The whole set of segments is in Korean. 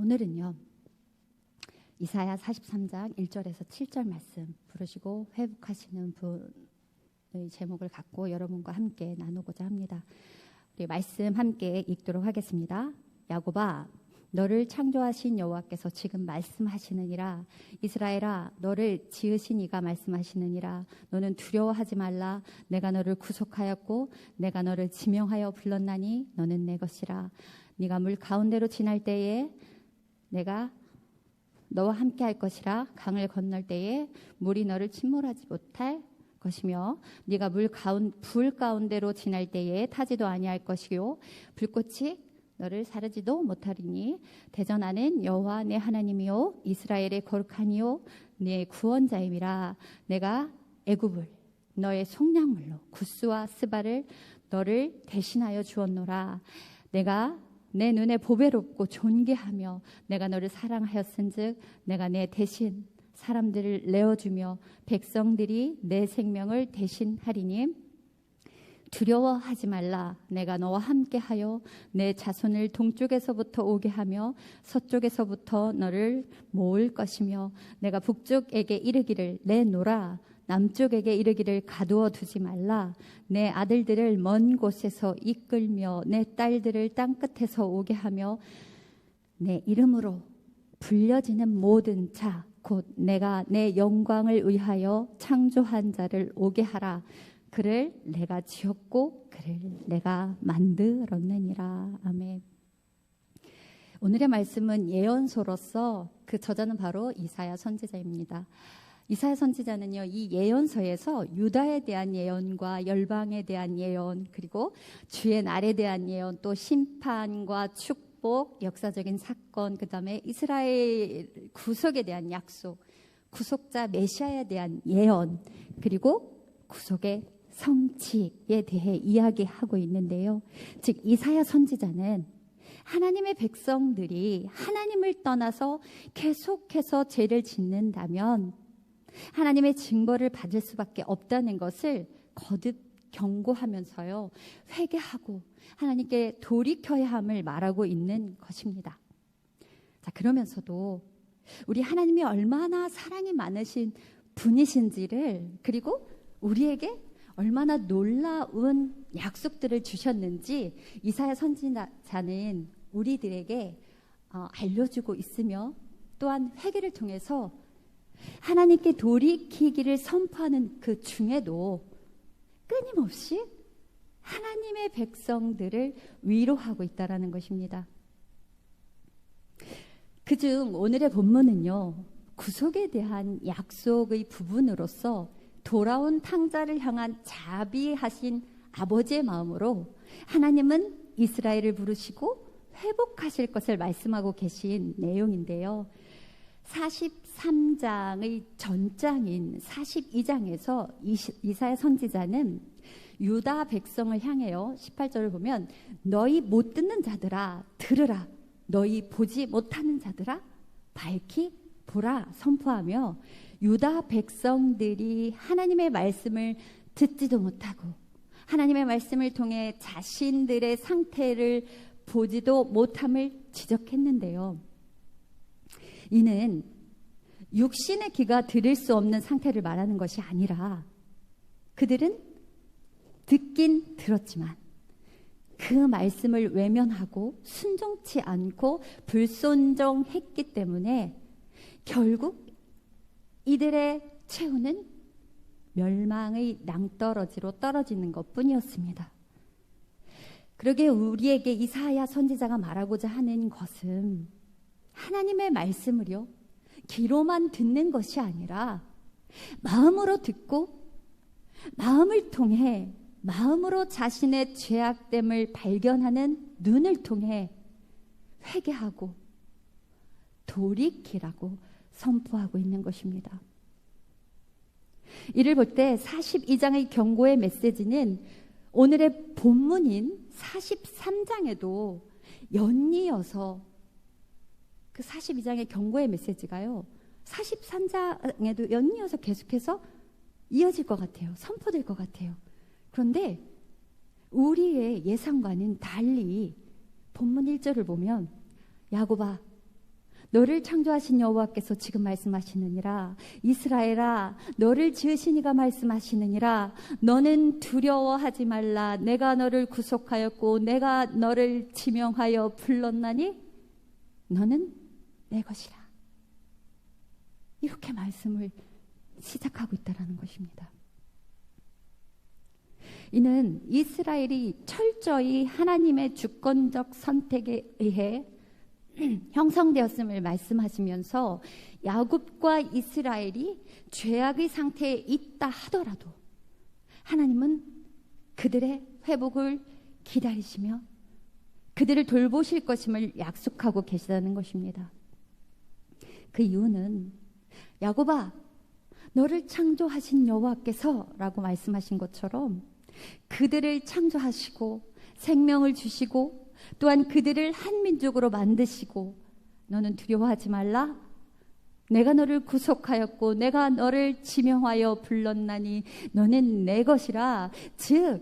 오늘은요, 이사야 43장 1절에서 7절 말씀 부르시고 회복하시는 분의 제목을 갖고 여러분과 함께 나누고자 합니다. 우리 말씀 함께 읽도록 하겠습니다. 야곱아, 너를 창조하신 여호와께서 지금 말씀하시느니라. 이스라엘아, 너를 지으신 이가 말씀하시느니라. 너는 두려워하지 말라. 내가 너를 구속하였고 내가 너를 지명하여 불렀나니 너는 내 것이라. 네가 물 가운데로 지날 때에 내가 너와 함께 할 것이라. 강을 건널 때에 물이 너를 침몰하지 못할 것이며 네가 불 가운데로 지날 때에 타지도 아니할 것이요 불꽃이 너를 사르지도 못하리니 대전하는 여호와 내 하나님이요 이스라엘의 거룩하니요 내 구원자임이라. 내가 애굽을 너의 속량물로 구스와 스바를 너를 대신하여 주었노라. 내가 내 눈에 보배롭고 존귀하며 내가 너를 사랑하였은즉 내가 내 대신 사람들을 내어주며 백성들이 내 생명을 대신하리니 두려워하지 말라. 내가 너와 함께하여 내 자손을 동쪽에서부터 오게 하며 서쪽에서부터 너를 모을 것이며 내가 북쪽에게 이르기를 내노라. 남쪽에게 이르기를 가두어 두지 말라. 내 아들들을 먼 곳에서 이끌며 내 딸들을 땅끝에서 오게 하며 내 이름으로 불려지는 모든 자 곧 내가 내 영광을 위하여 창조한 자를 오게 하라. 그를 내가 지었고 그를 내가 만들었느니라. 아멘. 오늘의 말씀은 예언서로서 그 저자는 바로 이사야 선지자입니다. 이사야 선지자는요, 이 예언서에서 유다에 대한 예언과 열방에 대한 예언, 그리고 주의 날에 대한 예언, 또 심판과 축복, 역사적인 사건, 그 다음에 이스라엘 구속에 대한 약속, 구속자 메시아에 대한 예언, 그리고 구속의 성취에 대해 이야기하고 있는데요. 즉 이사야 선지자는 하나님의 백성들이 하나님을 떠나서 계속해서 죄를 짓는다면 하나님의 징벌을 받을 수밖에 없다는 것을 거듭 경고하면서요, 회개하고 하나님께 돌이켜야 함을 말하고 있는 것입니다. 자, 그러면서도 우리 하나님이 얼마나 사랑이 많으신 분이신지를, 그리고 우리에게 얼마나 놀라운 약속들을 주셨는지 이사야 선지자는 우리들에게 알려주고 있으며, 또한 회개를 통해서 하나님께 돌이키기를 선포하는 그 중에도 끊임없이 하나님의 백성들을 위로하고 있다는 것입니다. 그중 오늘의 본문은요, 구속에 대한 약속의 부분으로서 돌아온 탕자를 향한 자비하신 아버지의 마음으로 하나님은 이스라엘을 부르시고 회복하실 것을 말씀하고 계신 내용인데요. 43장의 전장인 42장에서 이사야 선지자는 유다 백성을 향해요, 18절을 보면 너희 못 듣는 자들아 들으라, 너희 보지 못하는 자들아 밝히 보라 선포하며, 유다 백성들이 하나님의 말씀을 듣지도 못하고 하나님의 말씀을 통해 자신들의 상태를 보지도 못함을 지적했는데요. 이는 육신의 귀가 들을 수 없는 상태를 말하는 것이 아니라 그들은 듣긴 들었지만 그 말씀을 외면하고 순종치 않고 불순종했기 때문에 결국 이들의 최후는 멸망의 낭떠러지로 떨어지는 것뿐이었습니다. 그러게 우리에게 이사야 선지자가 말하고자 하는 것은 하나님의 말씀을요, 귀로만 듣는 것이 아니라 마음으로 듣고 마음을 통해 마음으로 자신의 죄악됨을 발견하는 눈을 통해 회개하고 돌이키라고 선포하고 있는 것입니다. 이를 볼 때 42장의 경고의 메시지는 오늘의 본문인 43장에도 연이어서 그 42장의 경고의 메시지가요, 43장에도 연이어서 계속해서 이어질 것 같아요. 선포될 것 같아요. 그런데 우리의 예상과는 달리 본문 1절을 보면 야곱아, 너를 창조하신 여호와께서 지금 말씀하시느니라. 이스라엘아, 너를 지으신 이가 말씀하시느니라. 너는 두려워하지 말라. 내가 너를 구속하였고 내가 너를 지명하여 불렀나니 너는 내 것이라. 이렇게 말씀을 시작하고 있다는 것입니다. 이는 이스라엘이 철저히 하나님의 주권적 선택에 의해 형성되었음을 말씀하시면서 야곱과 이스라엘이 죄악의 상태에 있다 하더라도 하나님은 그들의 회복을 기다리시며 그들을 돌보실 것임을 약속하고 계시다는 것입니다. 그 이유는 야곱아, 너를 창조하신 여호와께서 라고 말씀하신 것처럼 그들을 창조하시고 생명을 주시고 또한 그들을 한 민족으로 만드시고 너는 두려워하지 말라. 내가 너를 구속하였고 내가 너를 지명하여 불렀나니 너는 내 것이라. 즉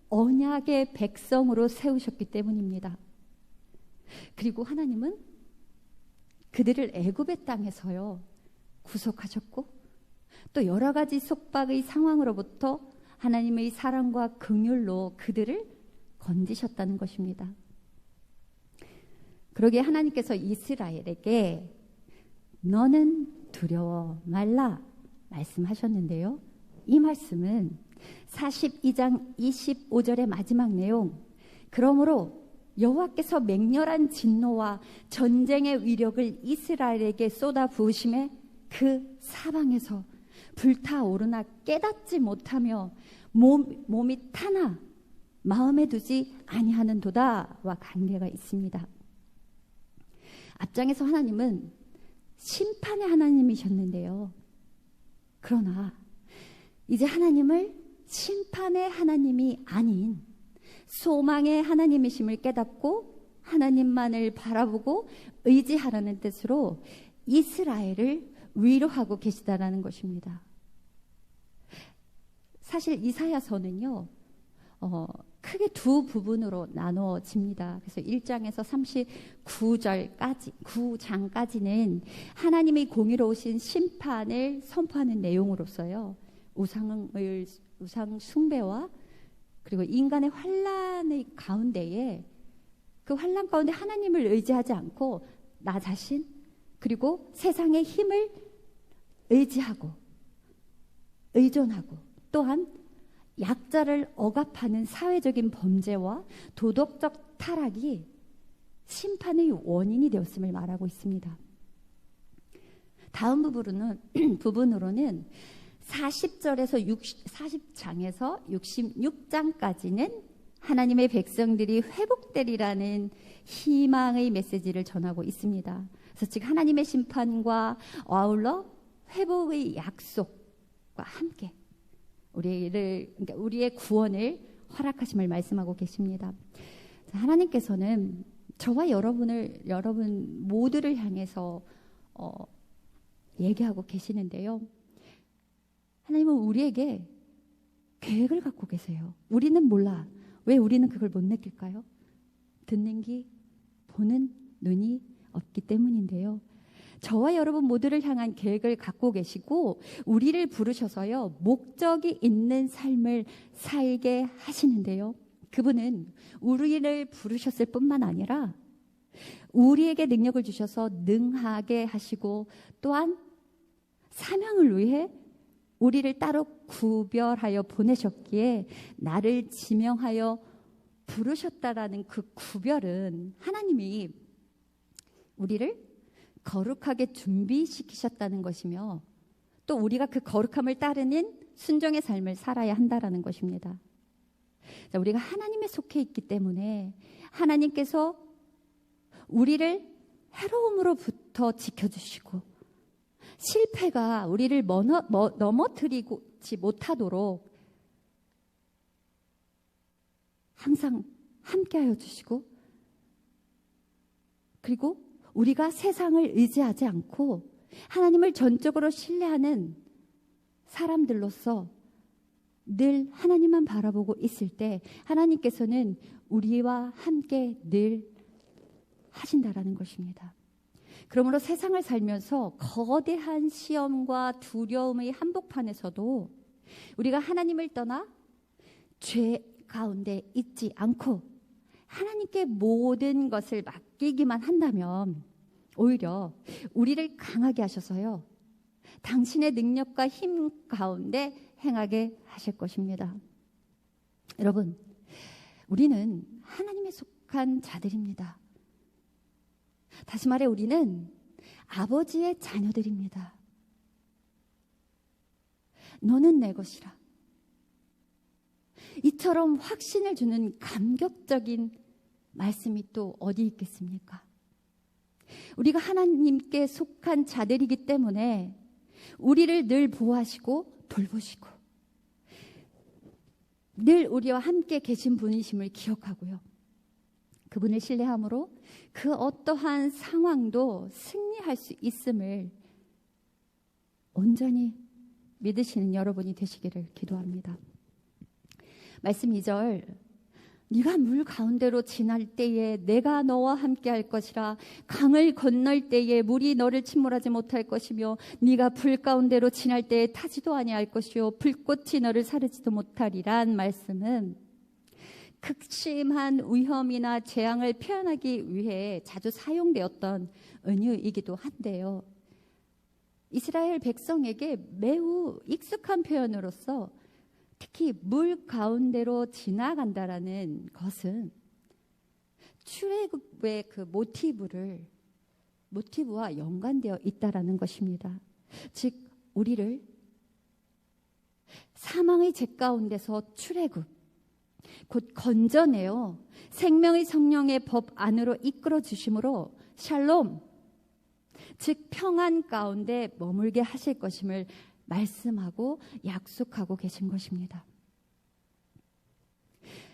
언약의 백성으로 세우셨기 때문입니다. 그리고 하나님은 그들을 애굽의 땅에서요 구속하셨고 또 여러 가지 속박의 상황으로부터 하나님의 사랑과 긍휼로 그들을 건지셨다는 것입니다. 그러기에 하나님께서 이스라엘에게 너는 두려워 말라 말씀하셨는데요. 이 말씀은 42장 25절의 마지막 내용, 그러므로 여호와께서 맹렬한 진노와 전쟁의 위력을 이스라엘에게 쏟아 부으심에 그 사방에서 불타오르나 깨닫지 못하며 몸이 타나 마음에 두지 아니하는도다와 관계가 있습니다. 앞장에서 하나님은 심판의 하나님이셨는데요. 그러나 이제 하나님을 심판의 하나님이 아닌 소망의 하나님이심을 깨닫고 하나님만을 바라보고 의지하라는 뜻으로 이스라엘을 위로하고 계시다라는 것입니다. 사실 이사야서는요 크게 두 부분으로 나누어집니다. 그래서 1장에서 9장까지는 하나님의 공의로우신 심판을 선포하는 내용으로서요 우상 숭배와 그리고 인간의 환난의 가운데에 그 환난 가운데 하나님을 의지하지 않고 나 자신 그리고 세상의 힘을 의지하고 의존하고 또한 약자를 억압하는 사회적인 범죄와 도덕적 타락이 심판의 원인이 되었음을 말하고 있습니다. 다음 부분으로는 40장에서 66장까지는 하나님의 백성들이 회복되리라는 희망의 메시지를 전하고 있습니다. 그래서 즉 하나님의 심판과 아울러 회복의 약속과 함께 우리의 구원을 허락하심을 말씀하고 계십니다. 하나님께서는 저와 여러분 모두를 향해서 얘기하고 계시는데요. 하나님은 우리에게 계획을 갖고 계세요. 우리는 몰라. 왜 우리는 그걸 못 느낄까요? 듣는 귀, 보는 눈이 없기 때문인데요. 저와 여러분 모두를 향한 계획을 갖고 계시고 우리를 부르셔서요 목적이 있는 삶을 살게 하시는데요. 그분은 우리를 부르셨을 뿐만 아니라 우리에게 능력을 주셔서 능하게 하시고 또한 사명을 위해 우리를 따로 구별하여 보내셨기에 나를 지명하여 부르셨다라는 그 구별은 하나님이 우리를 거룩하게 준비시키셨다는 것이며 또 우리가 그 거룩함을 따르는 순종의 삶을 살아야 한다라는 것입니다. 자, 우리가 하나님에 속해 있기 때문에 하나님께서 우리를 해로움으로부터 지켜주시고 실패가 우리를 넘어뜨리지 못하도록 항상 함께하여 주시고 그리고 우리가 세상을 의지하지 않고 하나님을 전적으로 신뢰하는 사람들로서 늘 하나님만 바라보고 있을 때 하나님께서는 우리와 함께 늘 하신다라는 것입니다. 그러므로 세상을 살면서 거대한 시험과 두려움의 한복판에서도 우리가 하나님을 떠나 죄 가운데 있지 않고 하나님께 모든 것을 맡기기만 한다면 오히려 우리를 강하게 하셔서요, 당신의 능력과 힘 가운데 행하게 하실 것입니다. 여러분, 우리는 하나님에 속한 자들입니다. 다시 말해 우리는 아버지의 자녀들입니다. 너는 내 것이라. 이처럼 확신을 주는 감격적인 말씀이 또 어디 있겠습니까? 우리가 하나님께 속한 자들이기 때문에 우리를 늘 보호하시고 돌보시고 늘 우리와 함께 계신 분이심을 기억하고요, 그분을 신뢰함으로 그 어떠한 상황도 승리할 수 있음을 온전히 믿으시는 여러분이 되시기를 기도합니다. 말씀 2절, 네가 물 가운데로 지날 때에 내가 너와 함께 할 것이라. 강을 건널 때에 물이 너를 침몰하지 못할 것이며 네가 불 가운데로 지날 때에 타지도 아니할 것이요 불꽃이 너를 사르지도 못하리란 말씀은 극심한 위험이나 재앙을 표현하기 위해 자주 사용되었던 은유이기도 한데요, 이스라엘 백성에게 매우 익숙한 표현으로서 특히 물 가운데로 지나간다라는 것은 출애굽의 그 모티브와 연관되어 있다라는 것입니다. 즉 우리를 사망의 죄 가운데서 출애굽, 곧 건져내어 생명의 성령의 법 안으로 이끌어 주심으로 샬롬, 즉 평안 가운데 머물게 하실 것임을 말씀하고 약속하고 계신 것입니다.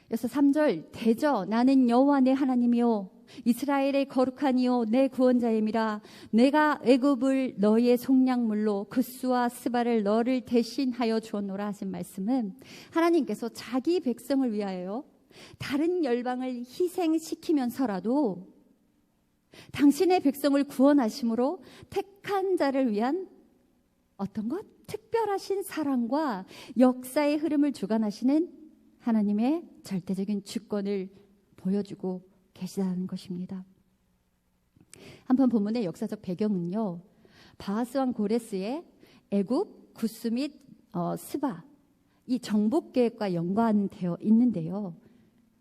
그래서 3절, 대저 나는 여호와 내 하나님이요 이스라엘의 거룩한 이요 내 구원자임이라. 내가 애굽을 너희의 속량물로 그수와 스바를 너를 대신하여 주었노라 하신 말씀은 하나님께서 자기 백성을 위하여 다른 열방을 희생시키면서라도 당신의 백성을 구원하심으로 택한 자를 위한 어떤 것? 특별하신 사랑과 역사의 흐름을 주관하시는 하나님의 절대적인 주권을 보여주고 계시다는 것입니다. 한편 본문의 역사적 배경은요, 바하스 왕 고레스의 애굽, 구스 및 스바 이 정복 계획과 연관되어 있는데요,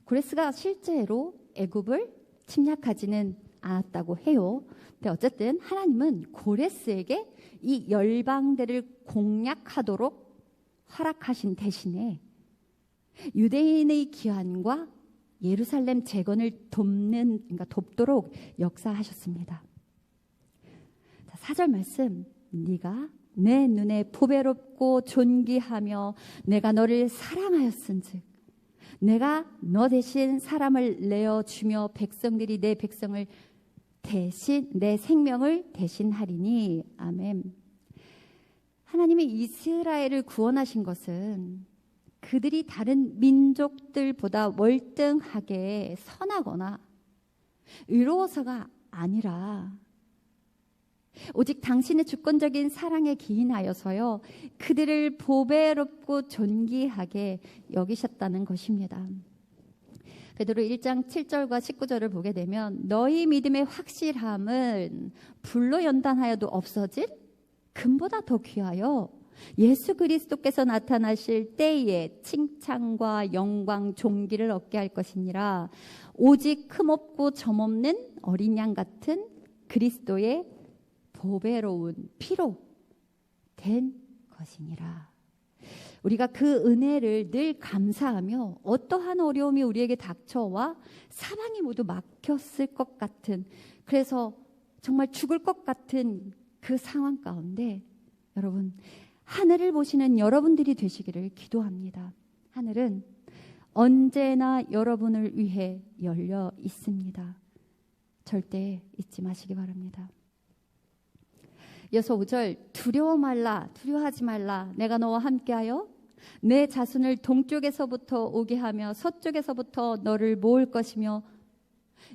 고레스가 실제로 애굽을 침략하지는 않았다고 해요. 근데 어쨌든 하나님은 고레스에게 이 열방들을 공략하도록 허락하신 대신에 유대인의 기환과 예루살렘 재건을 돕도록 역사하셨습니다. 4절 말씀, 네가 내 눈에 보배롭고 존귀하며 내가 너를 사랑하였은즉 내가 너 대신 사람을 내어주며 백성들이 내 백성을 대신 내 생명을 대신하리니. 아멘. 하나님이 이스라엘을 구원하신 것은 그들이 다른 민족들보다 월등하게 선하거나 의로워서가 아니라 오직 당신의 주권적인 사랑에 기인하여서요, 그들을 보배롭고 존귀하게 여기셨다는 것입니다. 베드로 1장 7절과 19절을 보게 되면 너희 믿음의 확실함은 불로 연단하여도 없어질 금보다 더 귀하여 예수 그리스도께서 나타나실 때에 칭찬과 영광 존귀를 얻게 할 것이니라. 오직 흠없고 점없는 어린 양 같은 그리스도의 보배로운 피로 된 것이니라. 우리가 그 은혜를 늘 감사하며 어떠한 어려움이 우리에게 닥쳐와 사방이 모두 막혔을 것 같은, 그래서 정말 죽을 것 같은 그 상황 가운데 여러분, 하늘을 보시는 여러분들이 되시기를 기도합니다. 하늘은 언제나 여러분을 위해 열려 있습니다. 절대 잊지 마시기 바랍니다. 이어서 5절, 두려워 말라, 두려워하지 말라. 내가 너와 함께하여 내 자손을 동쪽에서부터 오게 하며 서쪽에서부터 너를 모을 것이며.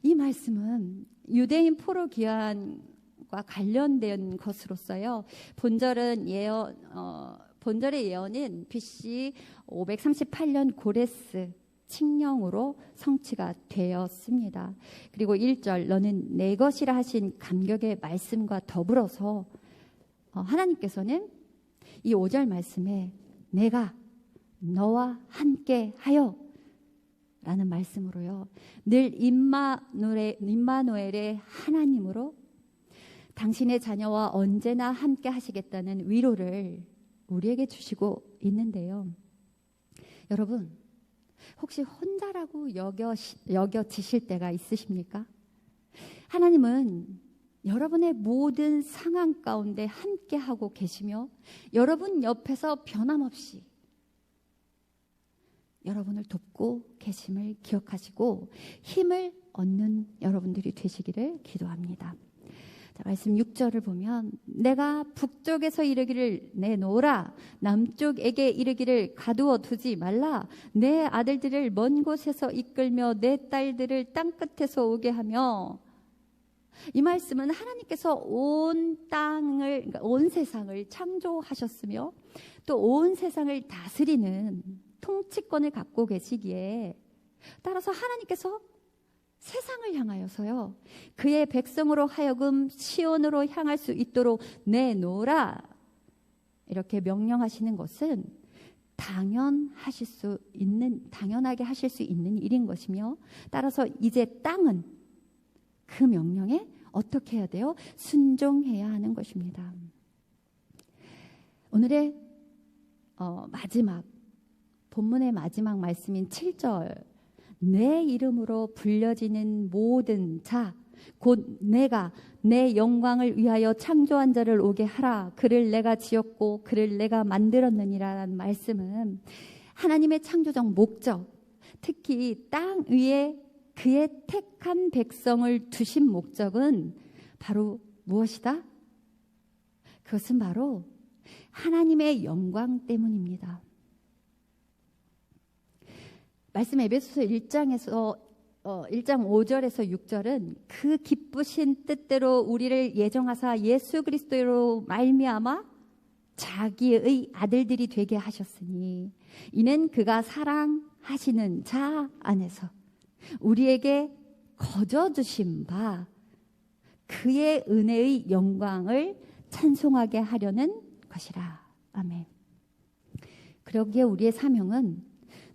이 말씀은 유대인 포로 귀환 예언과 관련된 것으로서요. 본절의 예언은 BC 538년 고레스 칙령으로 성취가 되었습니다. 그리고 1절 너는 내 것이라 하신 감격의 말씀과 더불어서 하나님께서는 이 5절 말씀에 내가 너와 함께 하여 라는 말씀으로요. 늘 임마누엘의 하나님으로 당신의 자녀와 언제나 함께 하시겠다는 위로를 우리에게 주시고 있는데요. 여러분, 혹시 혼자라고 여겨지실 때가 있으십니까? 하나님은 여러분의 모든 상황 가운데 함께하고 계시며 여러분 옆에서 변함없이 여러분을 돕고 계심을 기억하시고 힘을 얻는 여러분들이 되시기를 기도합니다. 자, 말씀 6절을 보면 내가 북쪽에서 이르기를 내놓으라 남쪽에게 이르기를 가두어 두지 말라 내 아들들을 먼 곳에서 이끌며 내 딸들을 땅끝에서 오게 하며 이 말씀은 하나님께서 온 땅을 그러니까 온 세상을 창조하셨으며 또 온 세상을 다스리는 통치권을 갖고 계시기에 따라서 하나님께서 세상을 향하여서요 그의 백성으로 하여금 시온으로 향할 수 있도록 내놓으라 이렇게 명령하시는 것은 당연하게 하실 수 있는 일인 것이며 따라서 이제 땅은 그 명령에 어떻게 해야 돼요? 순종해야 하는 것입니다. 오늘의 본문의 마지막 말씀인 7절 내 이름으로 불려지는 모든 자 곧 내가 내 영광을 위하여 창조한 자를 오게 하라 그를 내가 지었고 그를 내가 만들었느니라는 말씀은 하나님의 창조적 목적 특히 땅 위에 그의 택한 백성을 두신 목적은 바로 무엇이다? 그것은 바로 하나님의 영광 때문입니다. 말씀 에베소서 1장 5절에서 6절은 그 기쁘신 뜻대로 우리를 예정하사 예수 그리스도로 말미암아 자기의 아들들이 되게 하셨으니 이는 그가 사랑하시는 자 안에서 우리에게 거저 주신 바 그의 은혜의 영광을 찬송하게 하려는 것이라. 아멘. 그러기에 우리의 사명은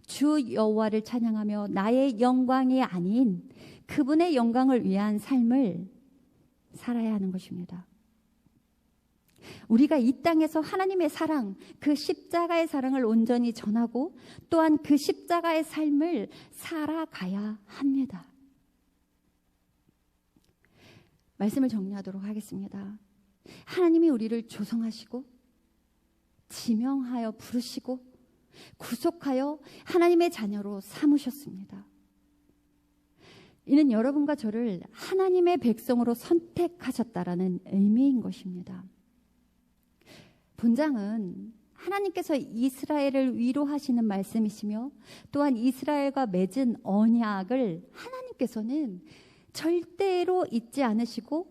주 여호와를 찬양하며 나의 영광이 아닌 그분의 영광을 위한 삶을 살아야 하는 것입니다. 우리가 이 땅에서 하나님의 사랑, 그 십자가의 사랑을 온전히 전하고 또한 그 십자가의 삶을 살아가야 합니다. 말씀을 정리하도록 하겠습니다. 하나님이 우리를 조성하시고 지명하여 부르시고 구속하여 하나님의 자녀로 삼으셨습니다. 이는 여러분과 저를 하나님의 백성으로 선택하셨다라는 의미인 것입니다. 본장은 하나님께서 이스라엘을 위로하시는 말씀이시며 또한 이스라엘과 맺은 언약을 하나님께서는 절대로 잊지 않으시고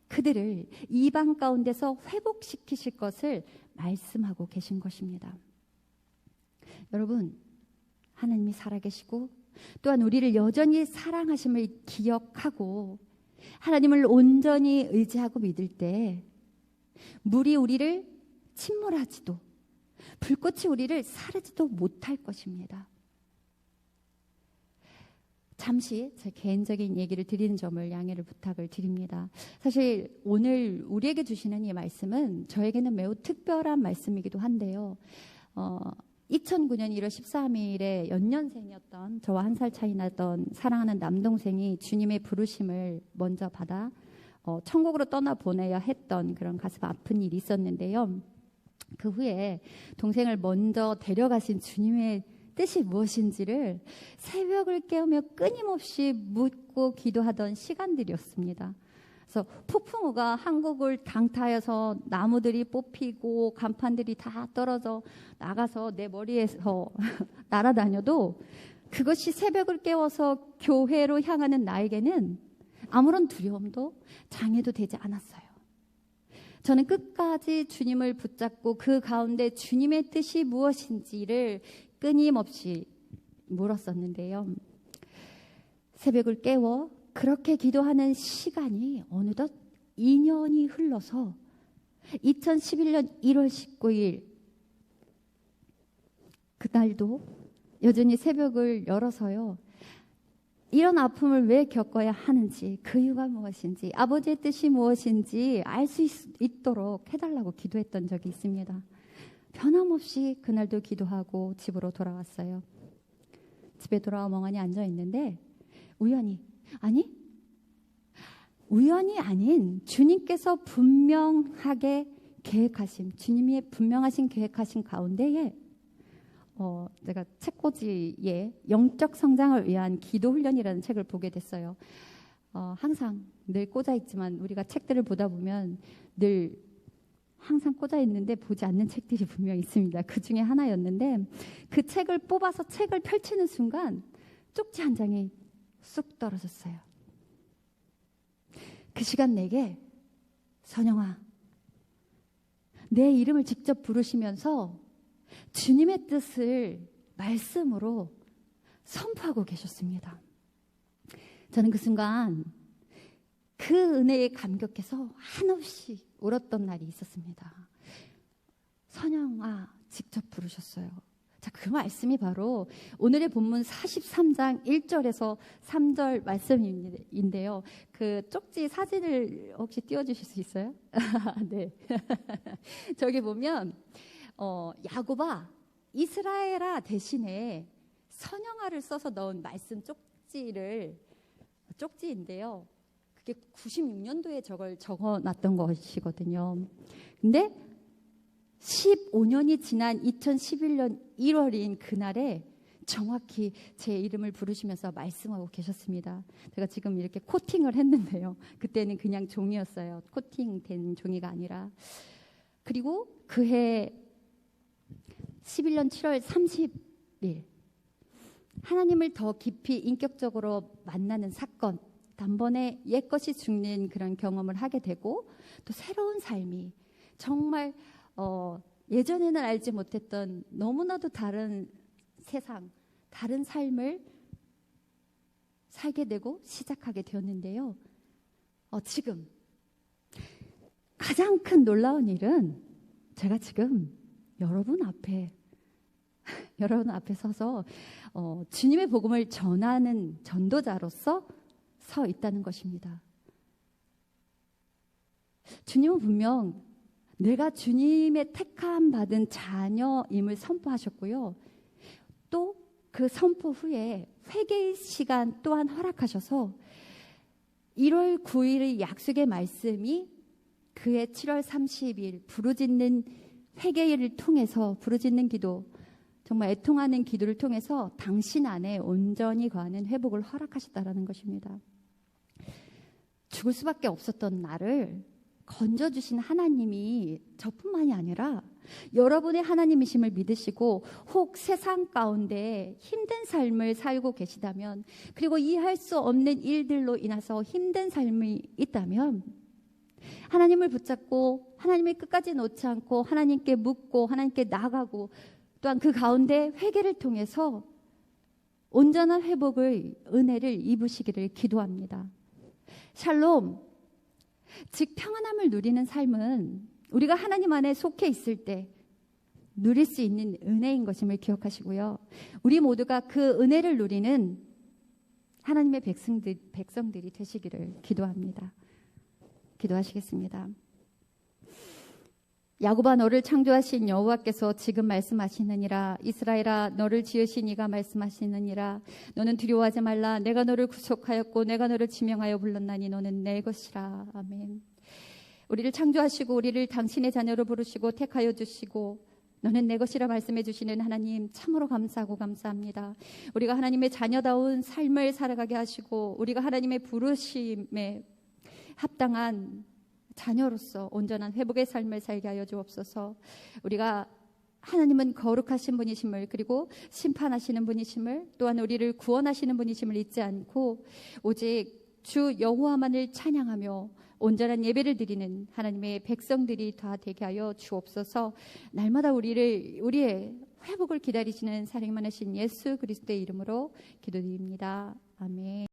그들을 이방 가운데서 회복시키실 것을 말씀하고 계신 것입니다. 여러분, 하나님이 살아계시고 또한 우리를 여전히 사랑하심을 기억하고 하나님을 온전히 의지하고 믿을 때 물이 우리를 침몰하지도 불꽃이 우리를 사르지도 못할 것입니다. 잠시 제 개인적인 얘기를 드리는 점을 양해를 부탁을 드립니다. 사실 오늘 우리에게 주시는 이 말씀은 저에게는 매우 특별한 말씀이기도 한데요. 2009년 1월 13일에 연년생이었던 저와 1살 차이 나던 사랑하는 남동생이 주님의 부르심을 먼저 받아 천국으로 떠나보내야 했던 그런 가슴 아픈 일이 있었는데요. 그 후에 동생을 먼저 데려가신 주님의 뜻이 무엇인지를 새벽을 깨우며 끊임없이 묻고 기도하던 시간들이었습니다. 그래서 폭풍우가 한국을 강타해서 나무들이 뽑히고 간판들이 다 떨어져 나가서 내 머리에서 날아다녀도 그것이 새벽을 깨워서 교회로 향하는 나에게는 아무런 두려움도 장애도 되지 않았어요. 저는 끝까지 주님을 붙잡고 그 가운데 주님의 뜻이 무엇인지를 끊임없이 물었었는데요. 새벽을 깨워 그렇게 기도하는 시간이 어느덧 2년이 흘러서 2011년 1월 19일 그날도 여전히 새벽을 열어서요. 이런 아픔을 왜 겪어야 하는지, 그 이유가 무엇인지, 아버지의 뜻이 무엇인지 알 수 있도록 해달라고 기도했던 적이 있습니다. 변함없이 그날도 기도하고 집으로 돌아왔어요. 집에 돌아와 멍하니 앉아있는데 우연히 아닌 주님께서 분명하게 계획하신, 주님이 분명하신 계획하신 가운데에 제가 책꽂이에 영적 성장을 위한 기도 훈련이라는 책을 보게 됐어요. 항상 늘 꽂아 있지만 우리가 책들을 보다 보면 늘 항상 꽂아 있는데 보지 않는 책들이 분명히 있습니다. 그 중에 하나였는데 그 책을 뽑아서 책을 펼치는 순간 쪽지 한 장이 쑥 떨어졌어요. 그 시간 내게 선영아, 내 이름을 직접 부르시면서 주님의 뜻을 말씀으로 선포하고 계셨습니다. 저는 그 순간 그 은혜에 감격해서 한없이 울었던 날이 있었습니다. 선영아, 직접 부르셨어요. 자, 그 말씀이 바로 오늘의 본문 43장 1절에서 3절 말씀인데요. 그 쪽지 사진을 혹시 띄워주실 수 있어요? 네. 저기 보면 야곱아, 이스라엘아 대신에 선영아를 써서 넣은 말씀 쪽지인데요. 그게 96년도에 저걸 적어놨던 것이거든요. 근데 15년이 지난 2011년 1월인 그날에 정확히 제 이름을 부르시면서 말씀하고 계셨습니다. 제가 지금 이렇게 코팅을 했는데요. 그때는 그냥 종이였어요. 코팅된 종이가 아니라. 그리고 그해 11년 7월 30일 하나님을 더 깊이 인격적으로 만나는 사건, 단번에 옛것이 죽는 그런 경험을 하게 되고 또 새로운 삶이 정말 예전에는 알지 못했던 너무나도 다른 세상, 다른 삶을 살게 되고 시작하게 되었는데요. 지금 가장 큰 놀라운 일은 제가 지금 여러분 앞에 서서 주님의 복음을 전하는 전도자로서 서 있다는 것입니다. 주님은 분명 내가 주님의 택함 받은 자녀임을 선포하셨고요. 또 그 선포 후에 회개의 시간 또한 허락하셔서 1월 9일의 약속의 말씀이 그해 7월 30일 부르짖는 회개를 통해서 부르짖는 기도, 정말 애통하는 기도를 통해서 당신 안에 온전히 거하는 회복을 허락하셨다라는 것입니다. 죽을 수밖에 없었던 나를 건져주신 하나님이 저뿐만이 아니라 여러분의 하나님이심을 믿으시고 혹 세상 가운데 힘든 삶을 살고 계시다면, 그리고 이해할 수 없는 일들로 인해서 힘든 삶이 있다면 하나님을 붙잡고 하나님을 끝까지 놓지 않고 하나님께 묻고 하나님께 나가고 또한 그 가운데 회개를 통해서 온전한 회복의 은혜를 입으시기를 기도합니다. 샬롬, 즉 평안함을 누리는 삶은 우리가 하나님 안에 속해 있을 때 누릴 수 있는 은혜인 것임을 기억하시고요. 우리 모두가 그 은혜를 누리는 하나님의 백성들이 되시기를 기도합니다. 기도하시겠습니다. 야곱아, 너를 창조하신 여호와께서 지금 말씀하시느니라. 이스라엘아, 너를 지으신 이가 말씀하시느니라. 너는 두려워하지 말라. 내가 너를 구속하였고 내가 너를 지명하여 불렀나니 너는 내 것이라. 아멘. 우리를 창조하시고 우리를 당신의 자녀로 부르시고 택하여 주시고 너는 내 것이라 말씀해 주시는 하나님, 참으로 감사하고 감사합니다. 우리가 하나님의 자녀다운 삶을 살아가게 하시고 우리가 하나님의 부르심에 합당한 자녀로서 온전한 회복의 삶을 살게 하여 주옵소서. 우리가 하나님은 거룩하신 분이심을, 그리고 심판하시는 분이심을, 또한 우리를 구원하시는 분이심을 잊지 않고 오직 주 여호와만을 찬양하며 온전한 예배를 드리는 하나님의 백성들이 다 되게 하여 주옵소서. 날마다 우리의 회복을 기다리시는 사랑만하신 예수 그리스도의 이름으로 기도드립니다. 아멘.